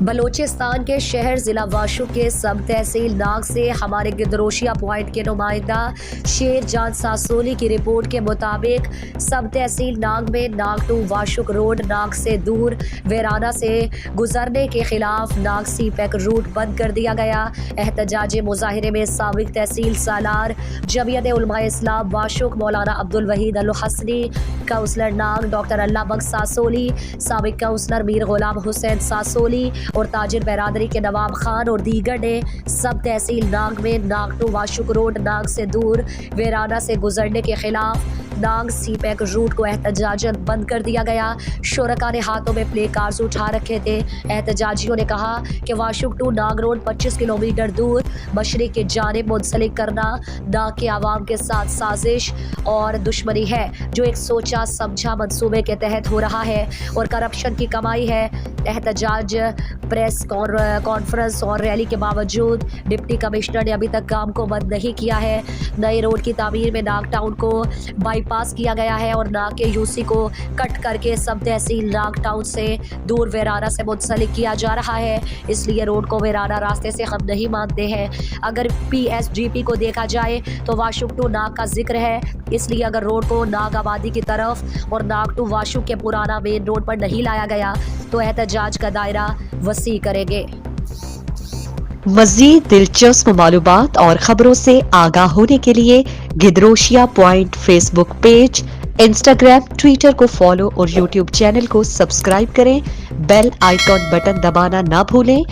بلوچستان کے شہر ضلع واشو کے سب تحصیل ناگ سے ہمارے گدروشیا پوائنٹ کے نمائندہ شیر جان ساسولی کی رپورٹ کے مطابق سب تحصیل ناگ میں ناگ ٹو واشک روڈ ناگ سے دور ویرانہ سے گزرنے کے خلاف ناگ سی پیک روٹ بند کر دیا گیا۔ احتجاجی مظاہرے میں سابق تحصیل سالار جمعیت علماء اسلام واشک مولانا عبدالوحید الحسنی، کونسلر ناگ ڈاکٹر اللہ بخش ساسولی، سابق کونسلر میر غلام حسین ساسولی اور تاجر برادری کے نواب خان اور دیگر نے سب تحصیل ناگ میں ناگ ٹو واشک روڈ ناگ سے دور ویرانہ سے گزرنے کے خلاف ناگ سی پیک روٹ کو احتجاجاً بند کر دیا گیا۔ شرکاء نے ہاتھوں میں پلے کارڈز اٹھا رکھے تھے۔ احتجاجیوں نے کہا کہ واشک ٹو ناگ روڈ 25 کلومیٹر دور مشرق کی جانب منسلک کرنا ناگ کے عوام کے ساتھ سازش اور دشمنی ہے، جو ایک سوچا سمجھا منصوبے کے تحت ہو رہا ہے اور کرپشن کی کمائی ہے۔ احتجاج، پریس کانفرنس اور ریلی کے باوجود ڈپٹی کمشنر نے ابھی تک کام کو بند نہیں کیا ہے۔ نئے روڈ کی تعمیر میں ناگ ٹاؤن کو بائی پاس کیا گیا ہے اور ناگ کے یو سی کو کٹ کر کے سب تحصیل ناگ ٹاؤن سے دور ویرانہ سے منسلک کیا جا رہا ہے۔ اس لیے روڈ کو ویرانہ راستے سے ہم نہیں مانتے ہیں۔ اگر پی ایس ڈی پی کو دیکھا جائے تو واشک ٹو ناگ کا ذکر ہے، اس لیے اگر روڈ کو ناگ آبادی کی طرف اور ناگ ٹو واشک کے پرانا مین روڈ پر نہیں لایا گیا تو احتجاج کا دائرہ وسیع کریں گے۔ مزید دلچسپ معلومات اور خبروں سے آگاہ ہونے کے لیے Gedrosia point Facebook page, Instagram, Twitter کو فالو اور یوٹیوب چینل کو سبسکرائب کریں۔ بیل آئیکن بٹن دبانا نہ بھولیں